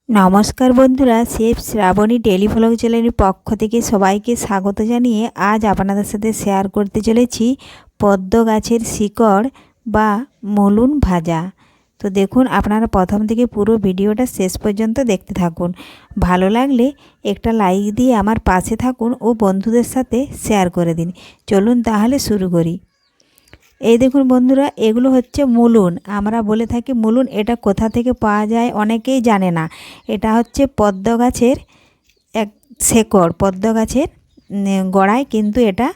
নমস্কার বন্ধুরা, chef Shrabani daily vlog চ্যানেলের পক্ষ থেকে সবাইকে স্বাগত জানিয়ে আজ আপনাদের সাথে শেয়ার করতে চলেছি পদ্ম গাছের শিকড় বা মলুন ভাজা। তো দেখুন, আপনারা প্রথম থেকে পুরো ভিডিওটা শেষ পর্যন্ত দেখতে থাকুন। ভালো লাগলে একটা লাইক দিয়ে আমার পাশে থাকুন ও বন্ধুদের সাথে শেয়ার করে দিন। চলুন তাহলে শুরু করি। এই দেখুন বন্ধুরা, এগুলো হচ্ছে মূলুন, আমরা বলে থাকি মূলুন। এটা কোথা থেকে পাওয়া যায় অনেকেই জানে না। এটা হচ্ছে পদ্ম গাছের এক শেকড়, পদ্ম গাছের গোড়ায় কিন্তু এটা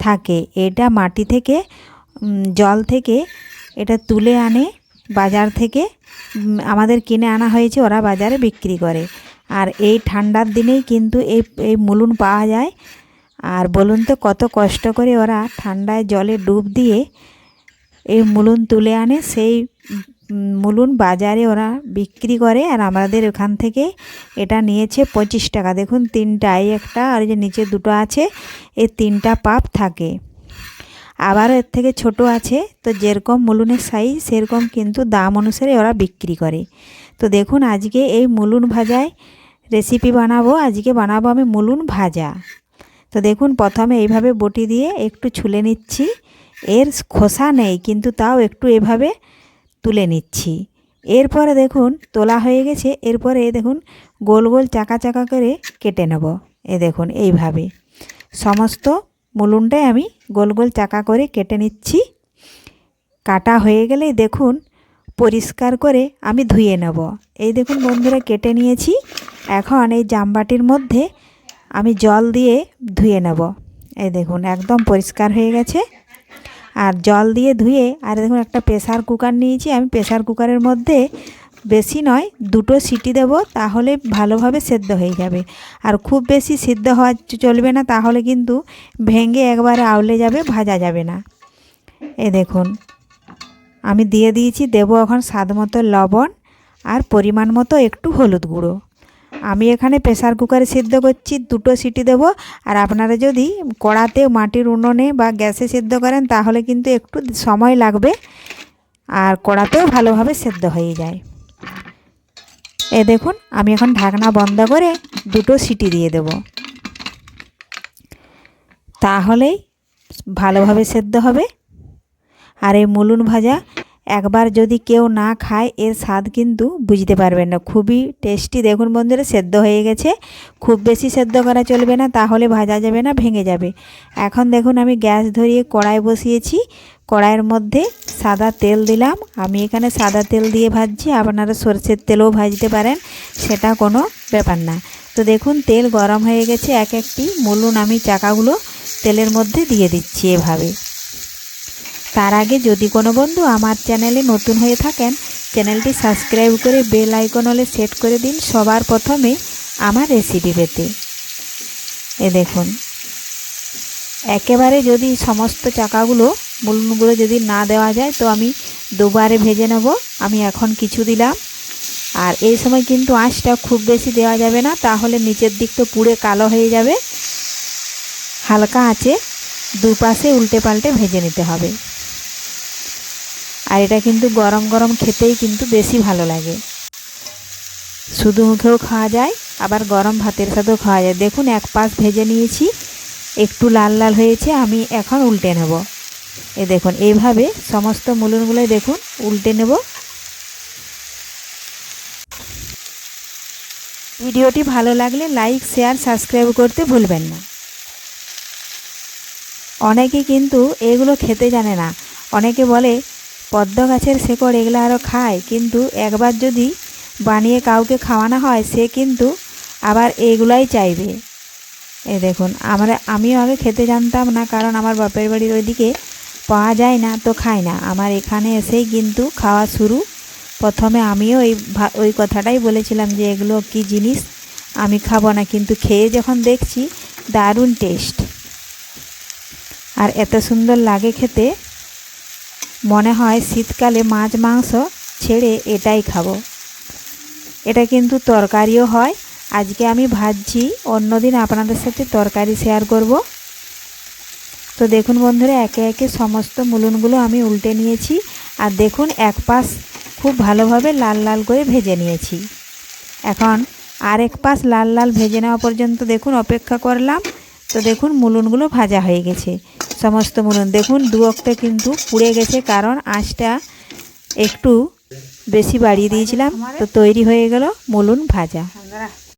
থাকে। এটা মাটি থেকে জল থেকে এটা তুলে আনে বাজার থেকে, আমাদের কিনে আনা হয়েছে, ওরা বাজারে বিক্রি করে। আর এই ঠান্ডার দিনেই কিন্তু এই মূলুন পাওয়া যায়। আর বলুন তো কত কষ্ট করে ওরা ঠান্ডায় জলে ডুব দিয়ে এই মূলুন তুলে আনে। সেই মূলুন বাজারে ওরা বিক্রি করে, আর আমাদের ওখান থেকে এটা নিয়েছে 25 টাকা। দেখুন তিনটা, এই একটা আর যে নিচে দুটো আছে, এই তিনটা পাপ থাকে। আবারও এর থেকে ছোট আছে। তো যেরকম মূলুনের সাইজ সেরকম কিন্তু দাম অনুসারে ওরা বিক্রি করে। তো দেখুন, আজকে এই মূলুন ভাজায় রেসিপি বানাবো। আজকে বানাবো আমি মূলুন ভাজা। তো দেখুন, প্রথমে এইভাবে বটি দিয়ে একটু ছুলে নিচ্ছি। এর খোসা নেই কিন্তু তাও একটু এভাবে তুলে নিচ্ছি। এরপরে দেখুন তোলা হয়ে গেছে। এরপরে দেখুন গোল গোল চাকা চাকা করে কেটে নেব। দেখুন এইভাবে সমস্ত মূলুনটাই আমি গোল গোল চাকা করে কেটে নিচ্ছি। কাটা হয়ে গেলেই দেখুন পরিষ্কার করে আমি ধুয়ে নেব। এই দেখুন বন্ধুরা, কেটে নিয়েছি। এখন এই জামবাটির মধ্যে আমি জল দিয়ে ধুয়ে নেব। এই দেখুন একদম পরিষ্কার হয়ে গেছে। আর জল দিয়ে ধুয়ে, আর দেখুন একটা প্রেসার কুকার নিয়েছি আমি। প্রেসার কুকারের মধ্যে বেশি নয়, 2টো সিটি দেব, তাহলে ভালোভাবে সেদ্ধ হয়ে যাবে। আর খুব বেশি সিদ্ধ হওয়া চলবে না, তাহলে কিন্তু ভেঙে একবারে আউলে যাবে, ভাজা যাবে না। এই দেখুন আমি দিয়ে দিয়েছি। দেব এখন স্বাদ মতো লবণ আর পরিমাণ মতো একটু হলুদ গুঁড়ো। আমি এখানে প্রেসার কুকারে সিদ্ধ করছি, 2টো সিটি দেব। আর আপনারা যদি কড়াতে, মাটির উনুনে বা গ্যাসে সিদ্ধ করেন তাহলে কিন্তু একটু সময় লাগবে, আর কড়াতেও ভালোভাবে সেদ্ধ হয়ে যায়। দেখুন আমি এখন ঢাকনা বন্ধ করে 2টো সিটি দিয়ে দেব, তাহলেই ভালোভাবে সেদ্ধ হবে। আর এই মূলুন ভাজা একবার যদি কেউ না খায় এর স্বাদ কিন্তু বুঝতে পারবেন না। খুবই টেস্টি। দেখুন বন্ধুরা, সেদ্ধ হয়ে গেছে। খুব বেশি সেদ্ধ করা চলবে না, তাহলে ভাজা যাবে না, ভেঙে যাবে। এখন দেখুন আমি গ্যাস ধরিয়ে কড়াই বসিয়েছি। কড়াইয়ের মধ্যে সাদা তেল দিলাম। আমি এখানে সাদা তেল দিয়ে ভাজছি, আপনারা সরষের তেলও ভাজতে পারেন, সেটা কোনো ব্যাপার না। তো দেখুন তেল গরম হয়ে গেছে। এক একটি মূলুন আমি চাকাগুলো তেলের মধ্যে দিয়ে দিচ্ছি এভাবে। তার আগে যদি কোনো বন্ধু আমার চ্যানেলে নতুন হয়ে থাকেন, চ্যানেলটি সাবস্ক্রাইব করে বেল আইকন হলে সেট করে দিন সবার প্রথমে আমার রেসিপি পেতে। দেখুন একেবারে যদি সমস্ত চাকাগুলো, মূলুনগুলো যদি না দেওয়া যায় তো আমি দুবারে ভেজে নেব। আমি এখন কিছু দিলাম। আর এই সময় কিন্তু আঁচটা খুব বেশি দেওয়া যাবে না, তাহলে নিচের দিক তো পুড়ে কালো হয়ে যাবে। হালকা আঁচে দুই পাশে উল্টে পাল্টে ভেজে নিতে হবে। আর এটা কিন্তু গরম গরম খেতেই কিন্তু বেশি ভালো লাগে। শুধু মুখেও খাওয়া যায়, আবার গরম ভাতের সাথেও খাওয়া যায়। দেখুন এক পাশ ভেজে নিয়েছি, একটু লাল লাল হয়েছে। আমি এখন উল্টে নেব। দেখুন এইভাবে সমস্ত মূলুনগুলোই দেখুন উল্টে নেব। ভিডিওটি ভালো লাগলে লাইক, শেয়ার, সাবস্ক্রাইব করতে ভুলবেন না। অনেকে কিন্তু এগুলো খেতে জানে না। অনেকে বলে পদ্ম গাছের শেকড় এগুলো আরও খায়, কিন্তু একবার যদি বানিয়ে কাউকে খাওয়ানো হয় সে কিন্তু আবার এগুলাই চাইবে। দেখুন আমিও আগে খেতে জানতাম না, কারণ আমার বাপের বাড়ির ওইদিকে পাওয়া যায় না, তো খাই না। আমার এখানে এসেই কিন্তু খাওয়া শুরু। প্রথমে আমিও ওই কথাটাই বলেছিলাম যে এগুলো কি জিনিস, আমি খাবো না, কিন্তু খেয়ে যখন দেখছি দারুণ টেস্ট আর এত সুন্দর লাগে খেতে, মনে হয় শীতকালে মাছ মাংস ছেড়ে এটাই খাবো। এটা কিন্তু তরকারিও হয়। আজকে আমি ভাজছি, অন্যদিন আপনাদের সাথে তরকারি শেয়ার করব। তো দেখুন বন্ধুরা, একে একে সমস্ত মূলুনগুলো আমি উল্টে নিয়েছি। আর দেখুন এক পাশ খুব ভালোভাবে লাল লাল করে ভেজে নিয়েছি। এখন আরেক পাশ লাল লাল ভেজে নেওয়া পর্যন্ত দেখুন অপেক্ষা করলাম। তো দেখুন মুলুনগুলো ভাজা হয়ে গেছে, সমস্ত মুলুন দেখুন দু অক্টে কিন্তু পুড়ে গেছে, কারণ আঁচটা একটু বেশি বাড়িয়ে দিয়েছিলাম। তো তৈরি হয়ে গেল মুলুন ভাজা।